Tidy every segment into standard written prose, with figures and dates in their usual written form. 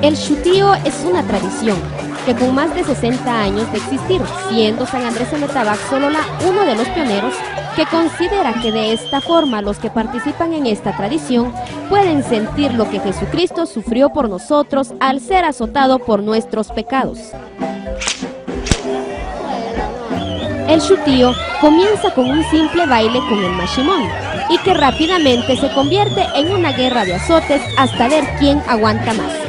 El chutío es una tradición que con más de 60 años de existir, siendo San Andrés Emetabac Solola uno de los pioneros, que considera que de esta forma los que participan en esta tradición pueden sentir lo que Jesucristo sufrió por nosotros al ser azotado por nuestros pecados. El chutío comienza con un simple baile con el mashimón y que rápidamente se convierte en una guerra de azotes hasta ver quién aguanta más.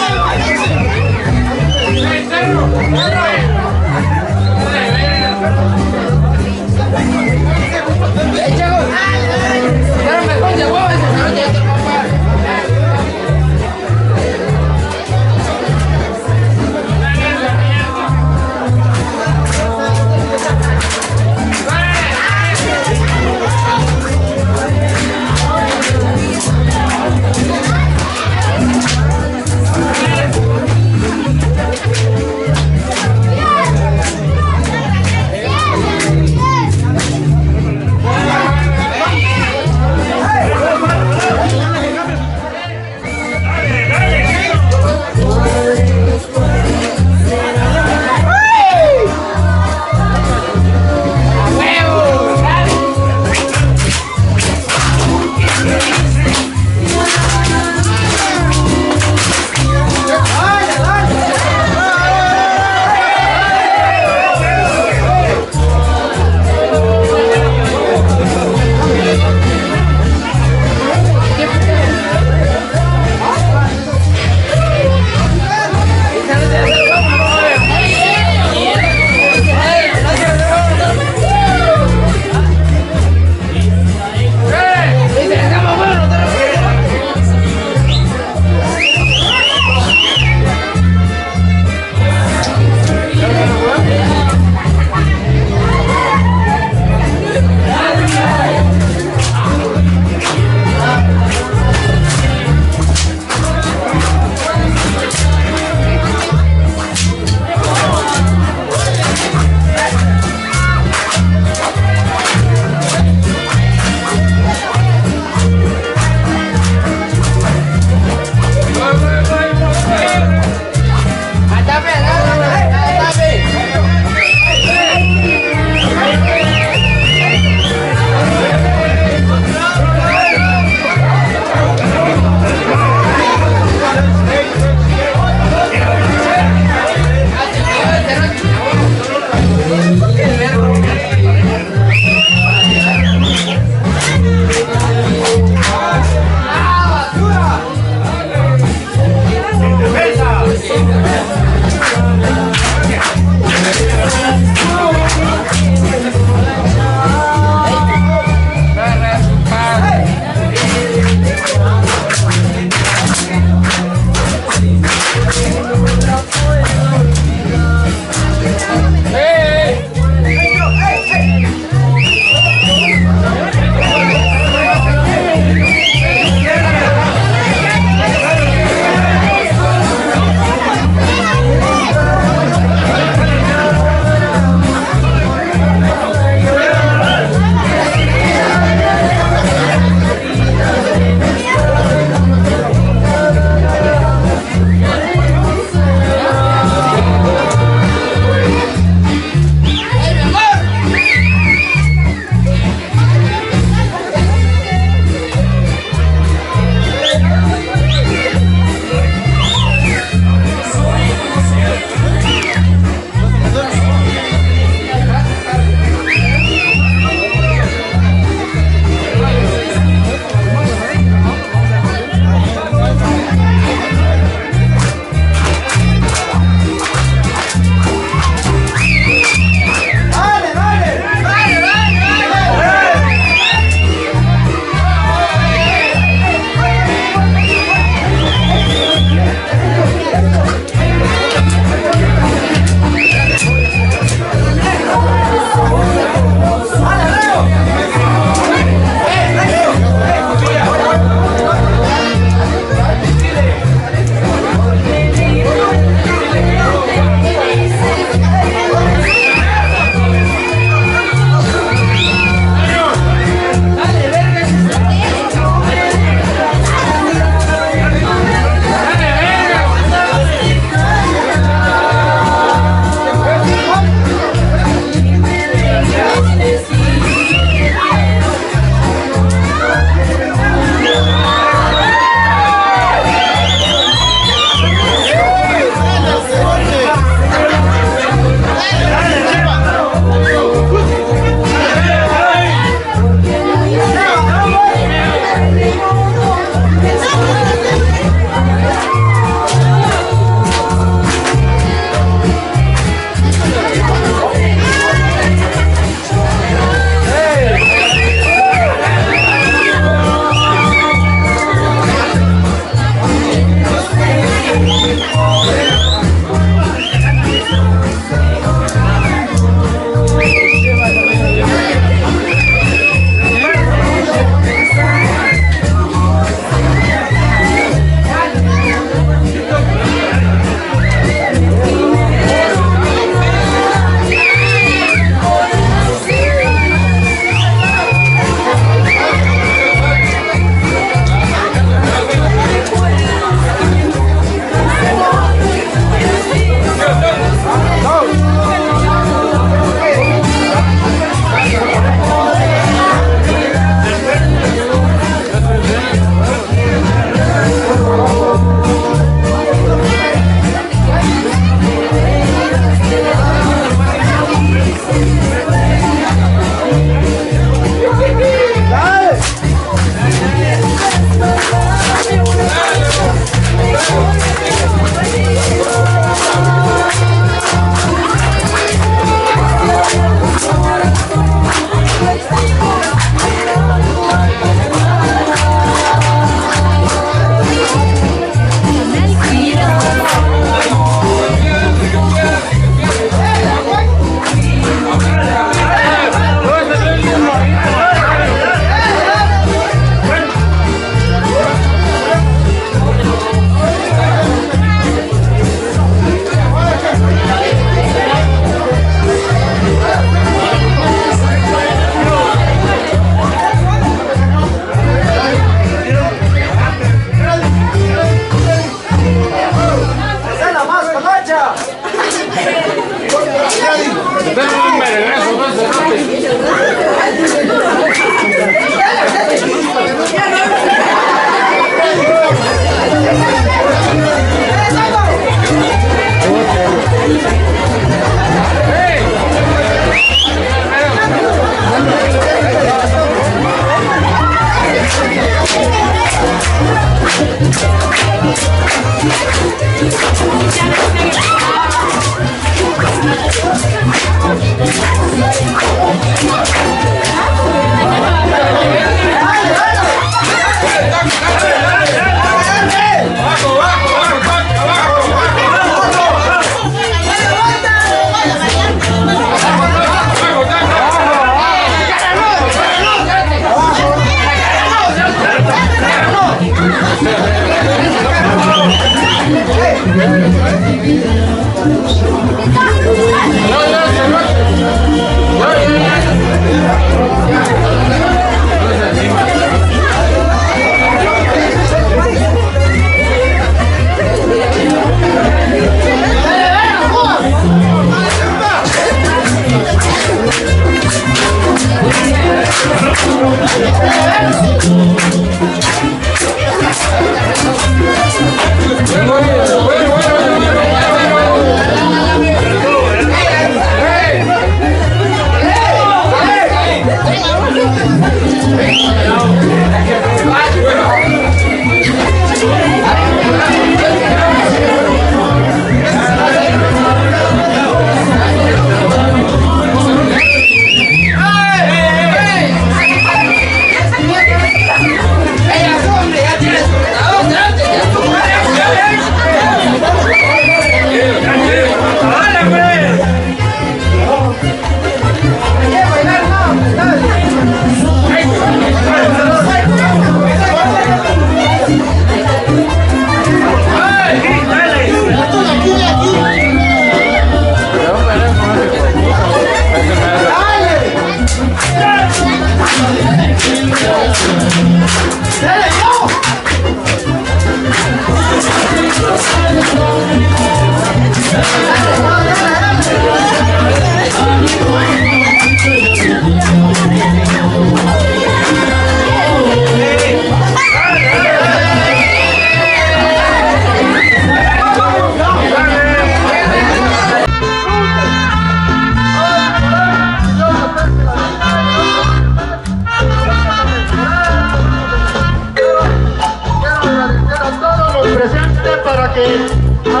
que a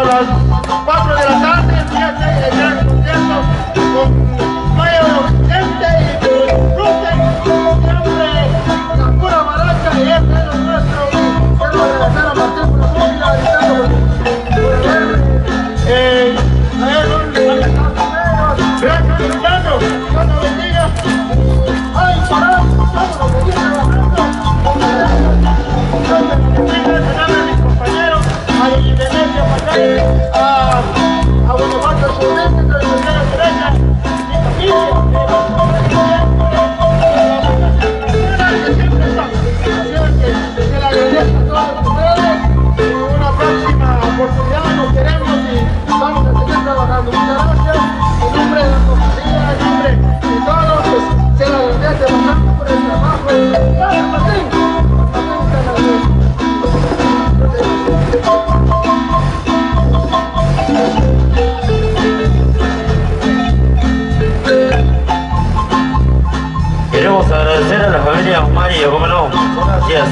las 4 de la tarde empiece el gran concierto con mayor gente y que disfruten siempre la pura maraca y este es nuestro. Quiero agradecer a Martín por la música, gritando gracias, hermano, Dios nos bendiga. Ay, pará, vamos, bendiga a mis compañeros, a la Independencia Pacay, a Guanajuato, a Chubente, a la Universidad Derecha, mi familia, que siempre están. Así que se le agradezco a todos ustedes. En una próxima oportunidad nos queremos y vamos a seguir trabajando. Muchas gracias. En nombre de la compañía, en nombre de todos, pues se le agradece bastante por el trabajo. Gracias, Martín. Queremos agradecer a la familia Mario, ¿cómo no? Gracias.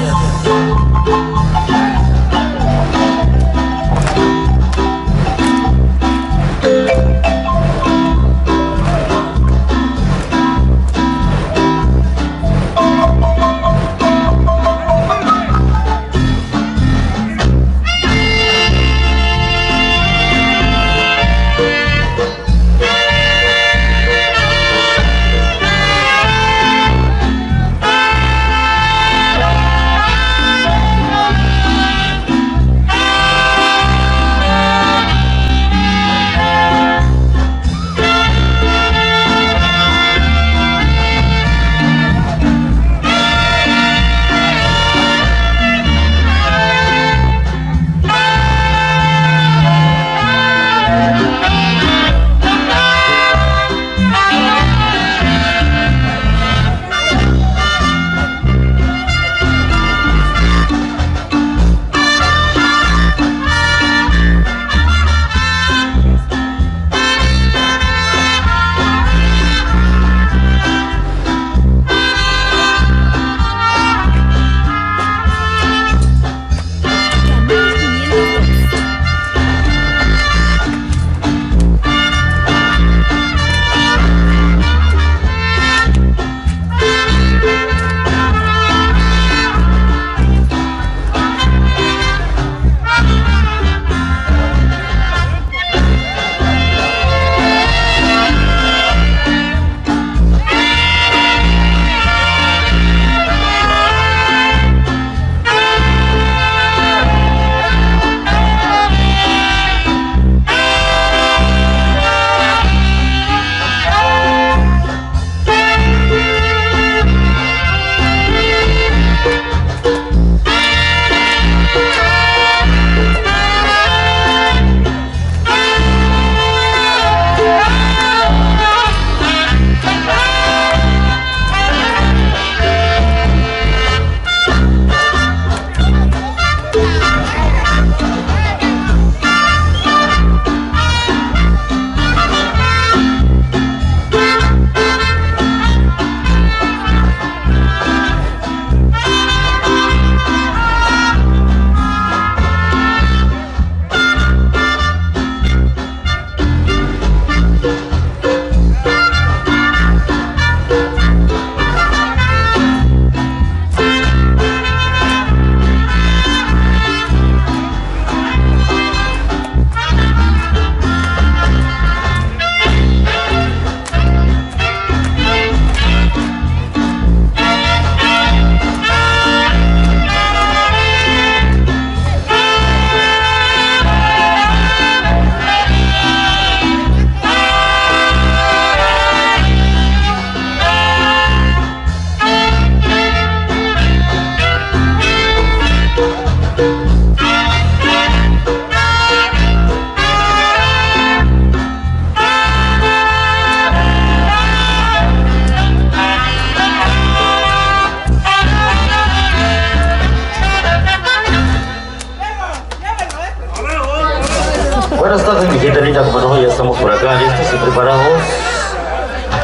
Buenas tardes, mi gente linda, como no, ya estamos por acá listos y preparados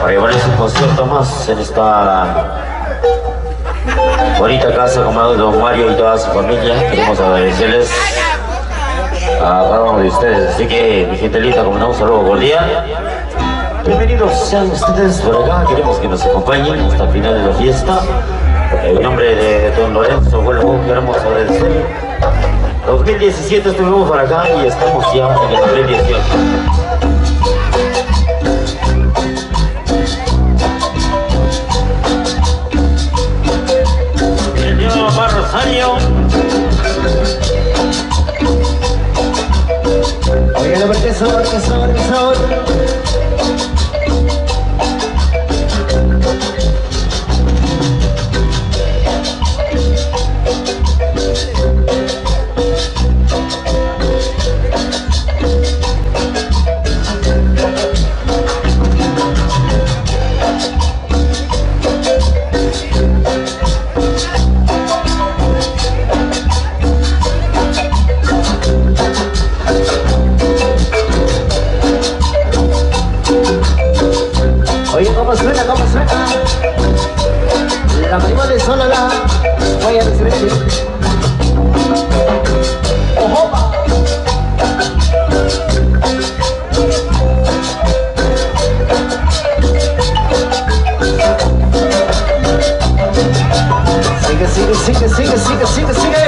para llevarles un concierto más en esta bonita casa, como don Mario y toda su familia. Queremos agradecerles a cada uno de ustedes. Así que, mi gente linda, como no, un saludo cordial. Bienvenidos sean ustedes por acá. Queremos que nos acompañen hasta el final de la fiesta. En nombre de don Lorenzo Huelvo, queremos agradecer. 2017 estuvimos por acá y estamos ya en el 2018. El Dios Mamá Rosario. Oigan, a ver qué sabor, qué sabor, qué sabor. Oye, ¿cómo suena? ¿Cómo suena? La marimba de Solala. Voy a recibir. ¡Ojo! Sigue, sigue, sigue, sigue, sigue, sigue, sigue.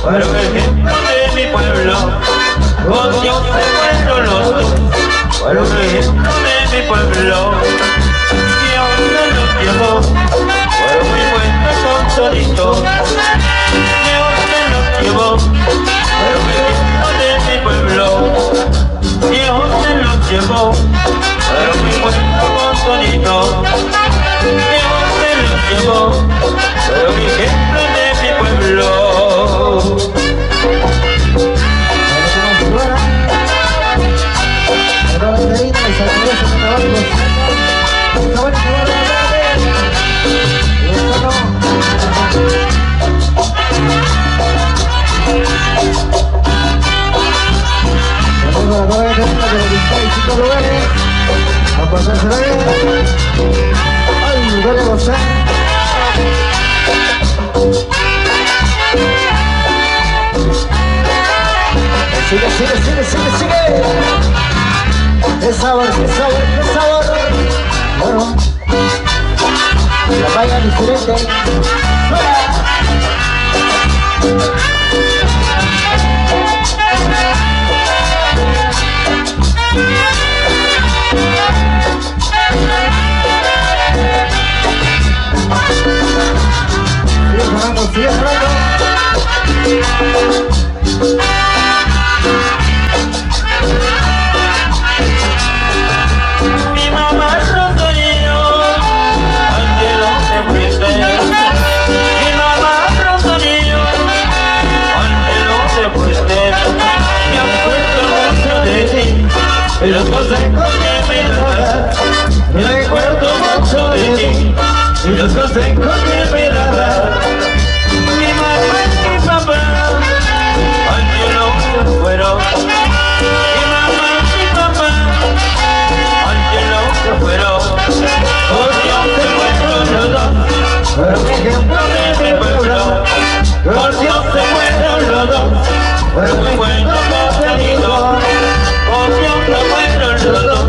Pero el ejemplo de mi pueblo, con Dios se fueron los dos. Pero el ejemplo de mi pueblo, Dios se los llevó. Fueron muy buenos con toditos, Dios se los llevó. Pero el ejemplo de mi pueblo, Dios se los llevó. Fueron muy buenos con toditos, Dios se los llevó. Pero el ejemplo de mi pueblo. Sigue, sigue, sigue, sigue, sigue. ¡Qué sabor, qué sabor, qué sabor! Bueno, la valla diferente. ¡Fuera! Sigue sonando, sigue sonando. Mi mamá Rosario, al cielo se fue. y los consejos que me dabas. Recuerdo mucho de ti y los consejos que me dabas. Mi mamá y mi papá aunque no se fueron. Mi mamá y mi papá aunque no se fueron. Por Dios se fueron los dos, pero mi ejemplo de mi pueblo. Por Dios se fueron los dos, pero muy buenos contenidos. Por Dios se fueron los dos,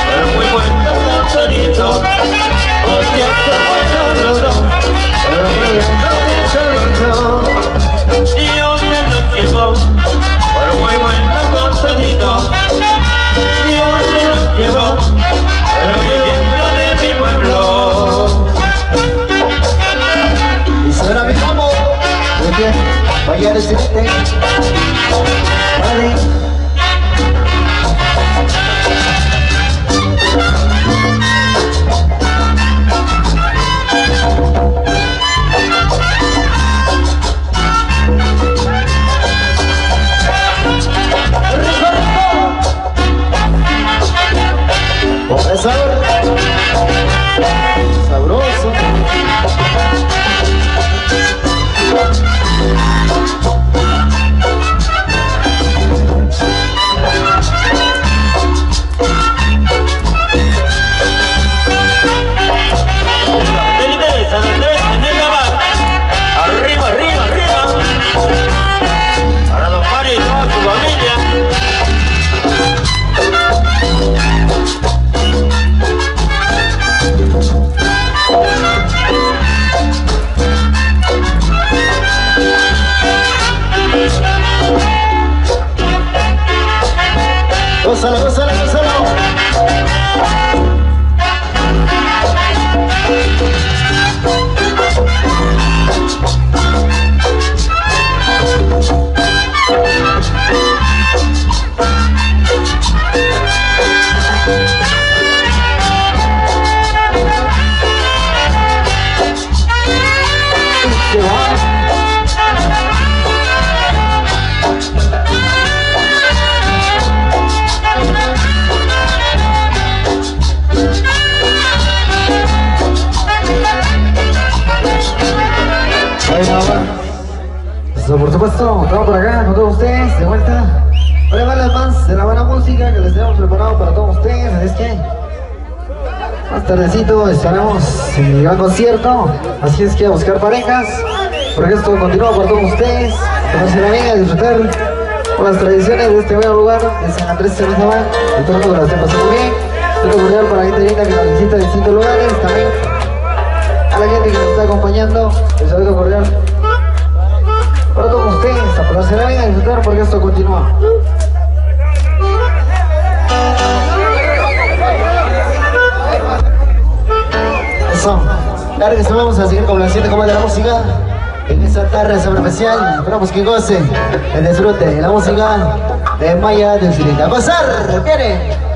pero muy buenos contenidos. Por Dios se fueron los dos, pero muy buenos contenidos. Dios me los llevó, pero muy buenos contenidos. Dios me los llevó, pero mi ejemplo de mi pueblo. Y será mi amor, porque vaya a decirte, vale. Sabroso. Arriba, arriba, arriba. Para don Mario y toda su familia. Gózalo, gózalo, gózalo. Por supuesto, estamos por acá con todos ustedes, de vuelta. Ahora van las más de la buena música que les tenemos preparado para todos ustedes. Es que más tardecito estaremos en el gran concierto. Así es que a buscar parejas, porque esto continúa por todos ustedes. Conocer la amiga, disfrutar por las tradiciones de este buen lugar de San Andrés de Metabac. Espero que la estén pasando bien. Saludo cordial para la gente linda que nos visita de distintos lugares. También a la gente que nos está acompañando, el saludo cordial para todos ustedes, a ponerse la vida y disfrutar porque esto continúa. Eso, claro que vamos a seguir con la siguiente como de la música en esta tarde sobre especial. Esperamos que gocen el disfrute de la música de Maya del Occidente. ¡A pasar! ¡Viene!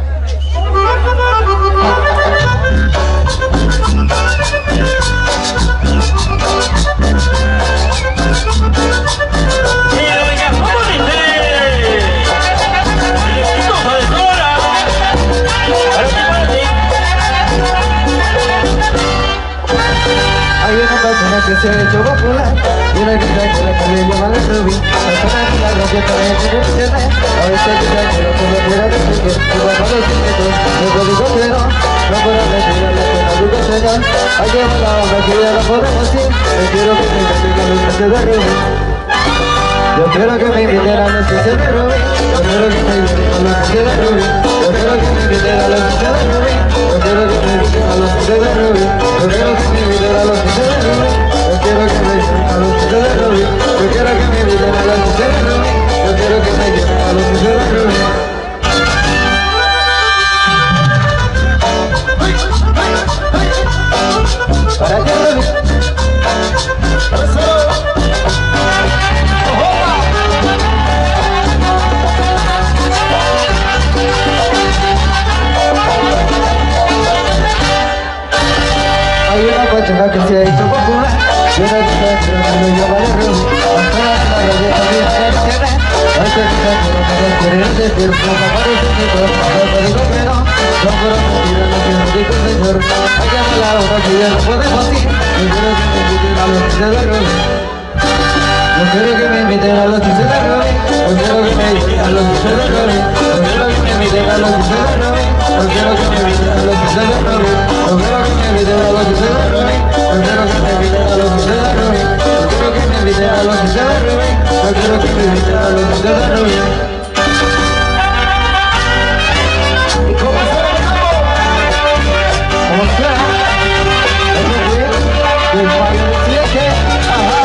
Hay una persona que se ha hecho popular y una que se la calle llama de Rubí. La persona que la gracia también tiene que ser. A veces que se ha hecho que me fuera de que y cuando los secretos me lo digo pero no puedo decir a la que no digo señor. Hay que la obra que ya la podemos ir. Yo quiero que me inviten a los meses de Rubí. Yo quiero que me inviten a los meses de Rubí. Yo quiero que me inviten a los meses de Rubí. Yo quiero que me inviten a los meses de Rubí. Yo quiero que me inviten a los meses de Rubí. Yo quiero que me inviten a los meses de Rubí. Yo quiero que me inviten a los meses de Rubí. Yo quiero que me inviten a los meses de Rubí. Yo quiero que me inviten a los meses de Rubí. Para que Rubí. Hay una cochera que se ha hecho popular y una que se lo llama de Rubí. Hasta la galleta de la tierra, hasta que se lo quiere quieres decir, no me parece que todo, no te digo que no, son puras mentiras lo que nos dijo el Señor. Hay que hablar ahora que ya no podemos ir, yo quiero que me inviten a los 15 de Rubí. Yo quiero que me inviten a los 15 de Rubí, yo quiero que me inviten a los 15 de Rubí, yo quiero que me inviten a los 15 de Rubí, yo quiero que me inviten a los 15 de Rubí, yo quiero que me inviten a los 15 de Rubí, yo quiero que me inviten a los 15 de Rubí, yo quiero que me inviten a los 15 de Rubí, yo quiero que me inviten a los 15 de Rubí. ¿Y cómo suena? ¿Cómo suena? Del barrio de Siete, ajá.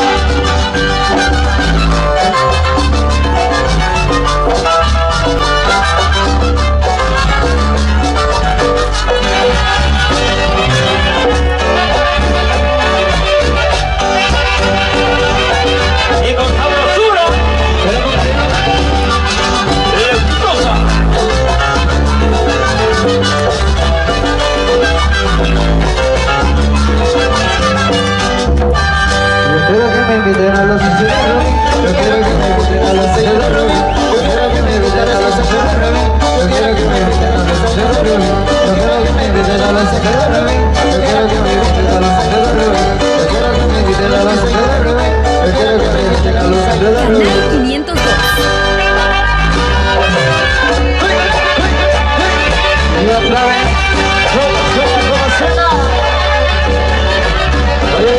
Y con sabrosura, exitosa. Yo quiero que me inviten a los 15 de Rubí, yo quiero que me inviten a los 15 de Rubí, yo quiero que me inviten a los 15 de Rubí, yo quiero que me inviten a los 15 de Rubí, yo quiero que me inviten a los 15 de Rubí, yo quiero que me inviten a los 15 de Rubí, yo quiero que me inviten a los 15 de Rubí, yo quiero que me inviten a los 15 de Rubí. Canal 502. Y otra vez, ¿cómo suena? Oye,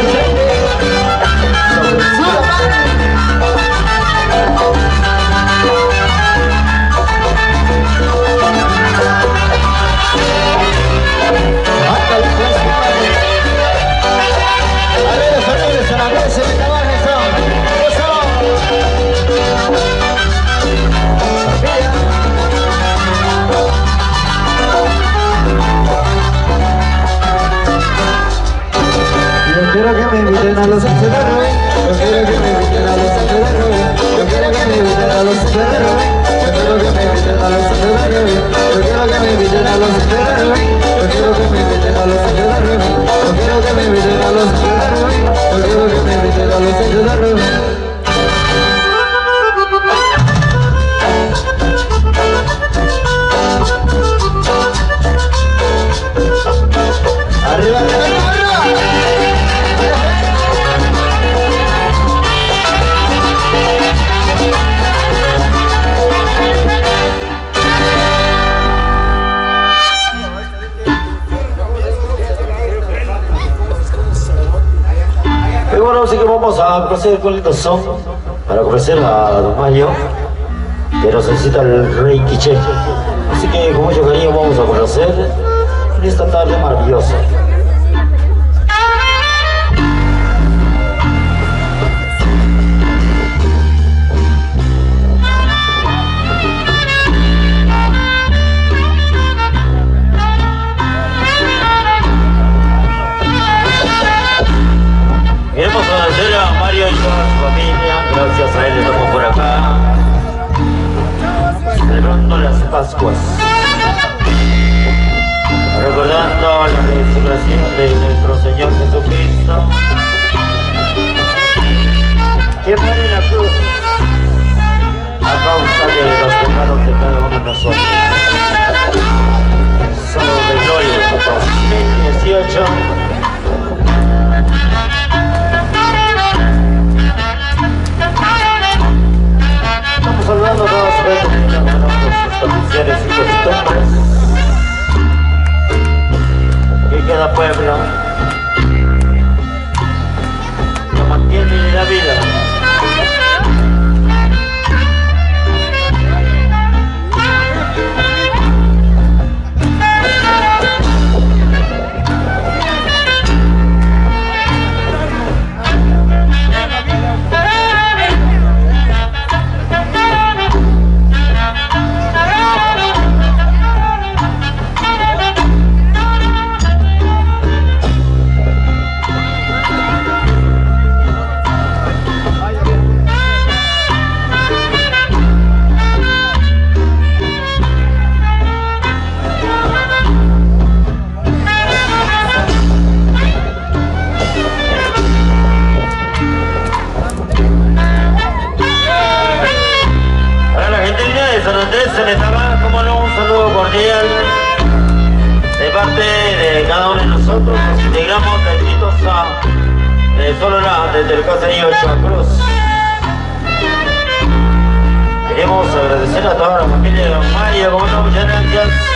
quiero que me inviten a los 15 de Rubí, yo quiero que me inviten a los 15 de Rubí, yo quiero que me inviten a los 15 de Rubí, yo quiero que me inviten a los 15 de Rubí, yo quiero que me inviten a los 15 de Rubí, yo quiero que me inviten a los 15 de Rubí, yo quiero que me inviten a los 15 de Rubí, yo quiero que me inviten a los 15 de Rubí. Arriba, arriba, arriba. Y bueno, así que vamos a proceder con el son para ofrecer a don Mario, que nos necesita el rey Quiché. Así que con mucho cariño vamos a conocer en esta tarde maravillosa. Queremos agradecer a Mario y a su familia, gracias a él estamos por acá, celebrando las Pascuas, recordando la resurrección de nuestro Señor Jesucristo, que muere en la cruz a causa de los pecados de cada uno de nosotros. Solo de gloria, 2018. Estamos saludando a todos sus familiares, hijos cada uno de nosotros nos integramos la exitosa Sololá desde el caserío Chacruz. Queremos agradecer a toda la familia de Don Mario, muchas gracias.